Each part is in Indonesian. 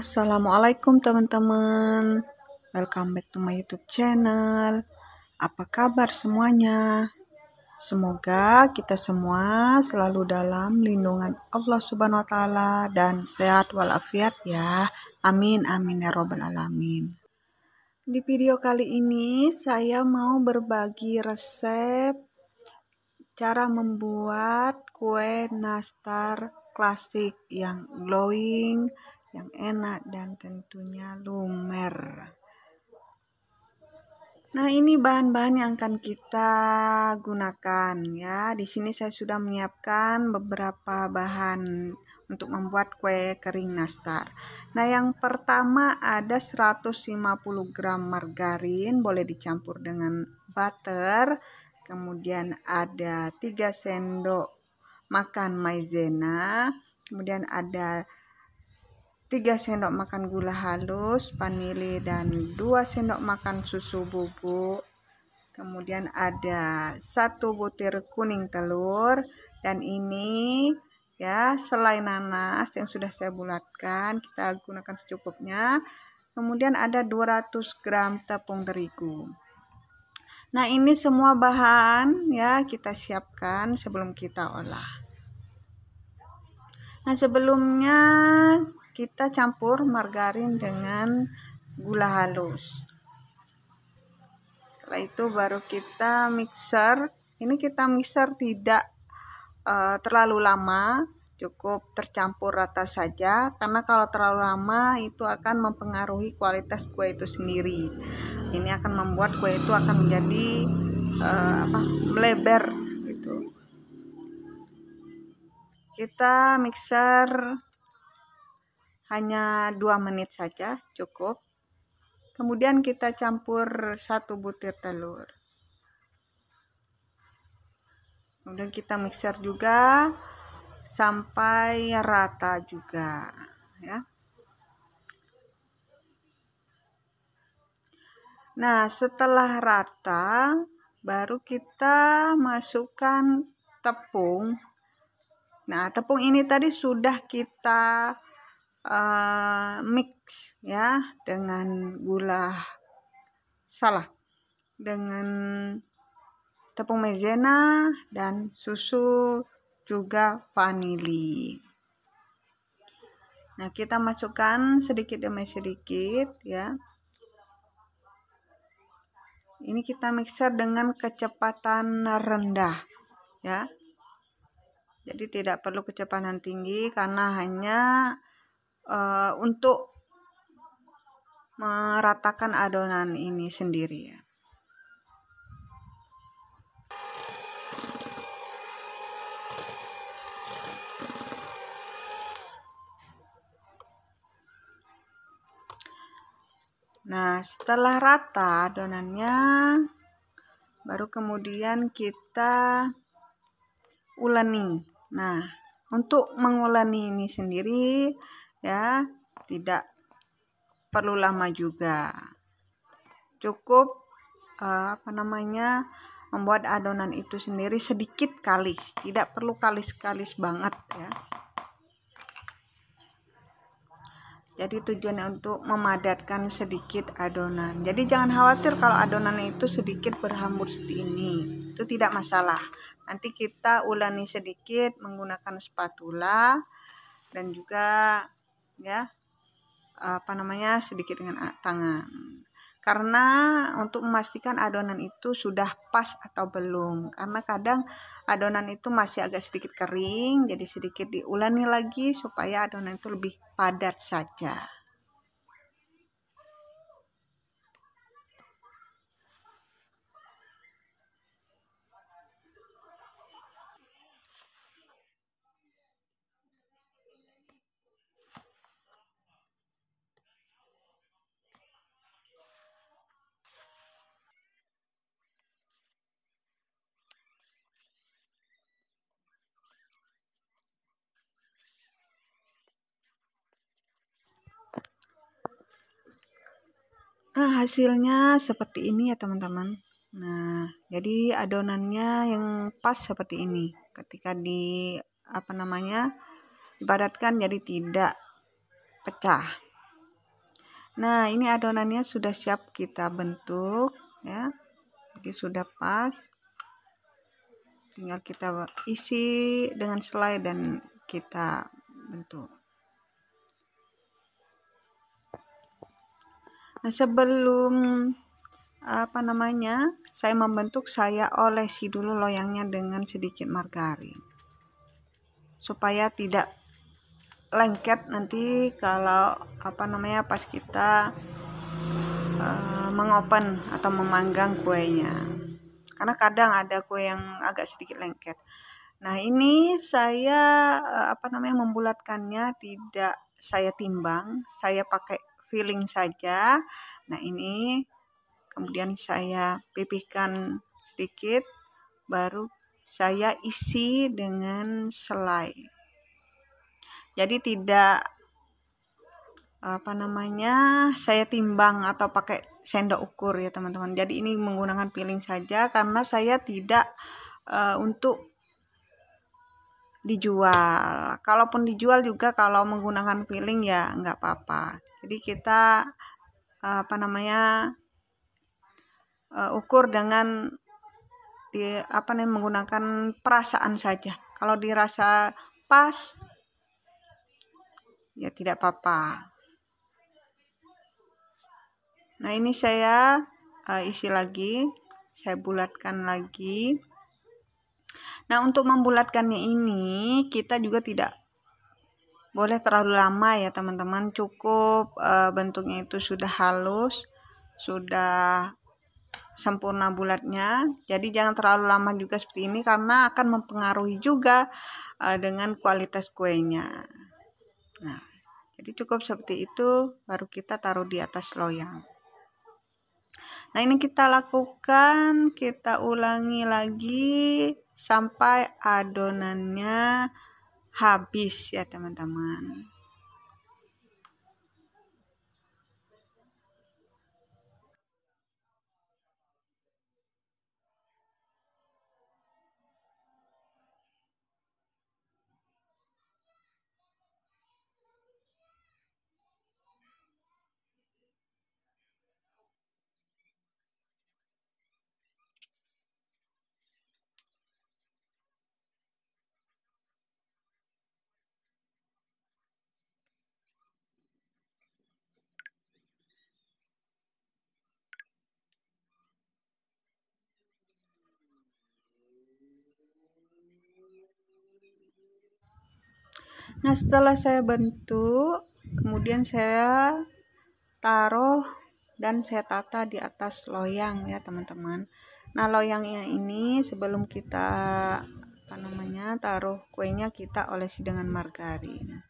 Assalamualaikum teman-teman, welcome back to my YouTube channel. Apa kabar semuanya? Semoga kita semua selalu dalam lindungan Allah Subhanahu wa Ta'ala dan sehat walafiat ya. Amin amin ya robbal alamin. Di video kali ini saya mau berbagi resep cara membuat kue nastar klasik yang glowing, yang enak dan tentunya lumer. Nah, ini bahan-bahan yang akan kita gunakan ya. Di sini saya sudah menyiapkan beberapa bahan untuk membuat kue kering nastar. Nah, yang pertama ada 150 gram margarin, boleh dicampur dengan butter. Kemudian ada 3 sendok makan maizena, kemudian ada 3 sendok makan gula halus, vanili, dan 2 sendok makan susu bubuk. Kemudian ada 1 butir kuning telur, dan ini ya selai nanas yang sudah saya bulatkan, kita gunakan secukupnya. Kemudian ada 200 gram tepung terigu. Nah, ini semua bahan ya kita siapkan sebelum kita olah. Nah, sebelumnya kita campur margarin dengan gula halus. Setelah itu baru kita mixer. Ini kita mixer tidak terlalu lama, cukup tercampur rata saja, karena kalau terlalu lama itu akan mempengaruhi kualitas kue itu sendiri. Ini akan membuat kue itu akan menjadi melebar gitu. Kita mixer hanya 2 menit saja cukup. Kemudian kita campur 1 butir telur. Kemudian kita mixer juga sampai rata juga ya. Nah, setelah rata baru kita masukkan tepung. Nah, tepung ini tadi sudah kita mix ya dengan dengan tepung maizena dan susu juga vanili. Nah, kita masukkan sedikit demi sedikit ya. Ini kita mixer dengan kecepatan rendah ya. Jadi tidak perlu kecepatan tinggi karena hanya untuk meratakan adonan ini sendiri ya. Nah, setelah rata adonannya, baru kemudian kita uleni. Nah, untuk menguleni ini sendiri ya tidak perlu lama juga. Cukup membuat adonan itu sendiri sedikit kalis, tidak perlu kalis-kalis banget ya. Jadi tujuannya untuk memadatkan sedikit adonan. Jadi jangan khawatir kalau adonan itu sedikit berhambur seperti ini. Itu tidak masalah. Nanti kita uleni sedikit menggunakan spatula dan juga ya sedikit dengan tangan. Karena untuk memastikan adonan itu sudah pas atau belum. Karena kadang adonan itu masih agak sedikit kering, jadi sedikit diuleni lagi supaya adonan itu lebih padat saja. Nah, hasilnya seperti ini ya teman-teman. Nah, jadi adonannya yang pas seperti ini. Ketika dipadatkan jadi tidak pecah. Nah, ini adonannya sudah siap kita bentuk ya. Jadi sudah pas. Tinggal kita isi dengan selai dan kita bentuk. Nah, sebelum saya membentuk, saya olesi dulu loyangnya dengan sedikit margarin supaya tidak lengket nanti kalau pas kita mengopen atau memanggang kuenya, karena kadang ada kue yang agak sedikit lengket. Nah, ini saya membulatkannya tidak saya timbang, saya pakai feeling saja. Nah, ini kemudian saya pipihkan sedikit, baru saya isi dengan selai. Jadi tidak saya timbang atau pakai sendok ukur ya teman-teman. Jadi ini menggunakan feeling saja karena saya tidak untuk dijual. Kalaupun dijual juga kalau menggunakan feeling ya nggak apa-apa. Jadi kita ukur dengan menggunakan perasaan saja. Kalau dirasa pas ya tidak apa-apa. Nah, ini saya isi lagi, saya bulatkan lagi. Nah, untuk membulatkannya ini kita juga tidak boleh terlalu lama ya teman-teman. Cukup bentuknya itu sudah halus, sudah sempurna bulatnya. Jadi jangan terlalu lama juga seperti ini karena akan mempengaruhi juga dengan kualitas kuenya. Nah, jadi cukup seperti itu, baru kita taruh di atas loyang. Nah, ini kita lakukan, kita ulangi lagi sampai adonannya habis ya teman-teman. Nah, setelah saya bentuk, kemudian saya taruh dan saya tata di atas loyang ya teman-teman. Nah, loyangnya ini sebelum kita taruh kuenya, kita olesi dengan margarin.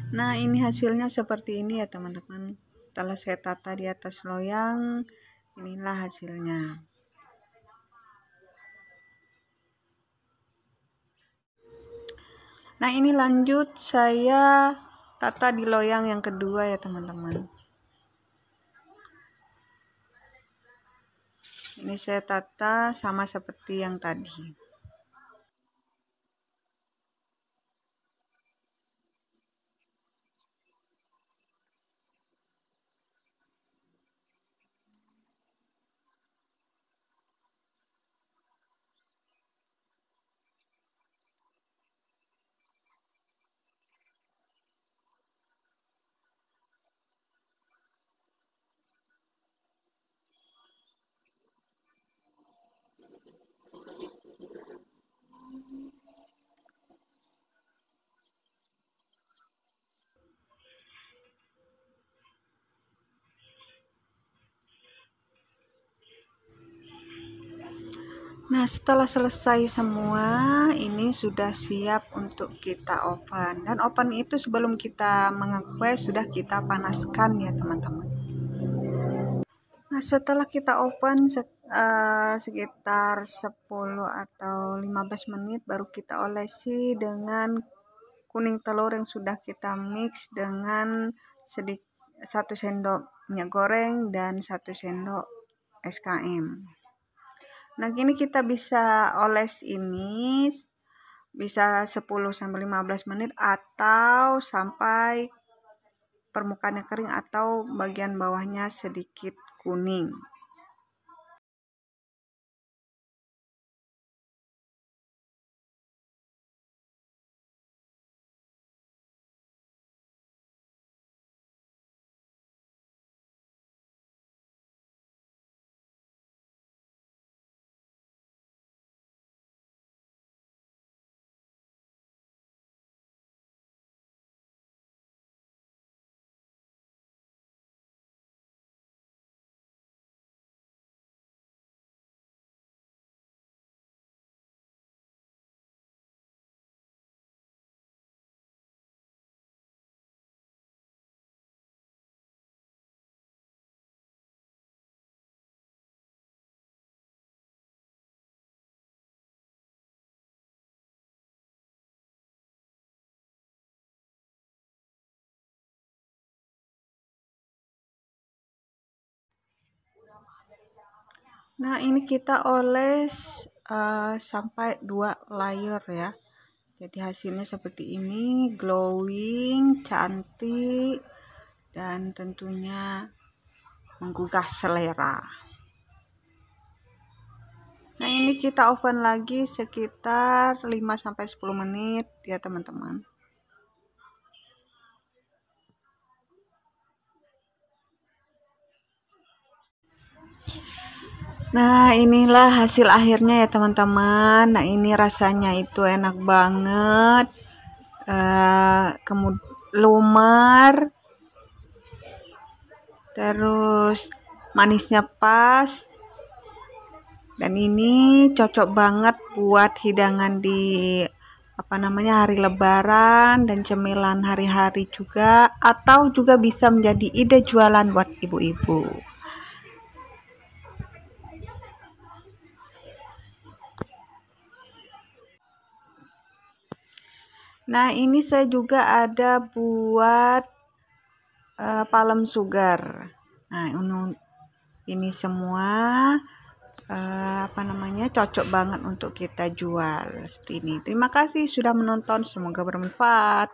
Nah, ini hasilnya seperti ini ya teman-teman. Setelah saya tata di atas loyang, inilah hasilnya. Nah, ini lanjut saya tata di loyang yang kedua ya teman-teman. Ini saya tata sama seperti yang tadi. Nah, setelah selesai semua, ini sudah siap untuk kita oven. Dan oven itu sebelum kita mengekue sudah kita panaskan ya teman-teman. Nah, setelah kita oven sekitar 10 atau 15 menit baru kita olesi dengan kuning telur yang sudah kita mix dengan 1 sendok minyak goreng dan 1 sendok SKM. Nah, gini kita bisa oles ini bisa 10-15 menit atau sampai permukaannya kering atau bagian bawahnya sedikit kuning. Nah, ini kita oles sampai 2 layer ya. Jadi hasilnya seperti ini, glowing, cantik, dan tentunya menggugah selera. Nah, ini kita oven lagi sekitar 5-10 menit ya teman-teman. Nah, inilah hasil akhirnya ya teman-teman. Nah, ini rasanya itu enak banget. Lumer, terus manisnya pas. Dan ini cocok banget buat hidangan di hari lebaran dan cemilan hari-hari juga, atau juga bisa menjadi ide jualan buat ibu-ibu. Nah, ini saya juga ada buat palem sugar. Nah, ini semua cocok banget untuk kita jual seperti ini. Terima kasih sudah menonton, semoga bermanfaat.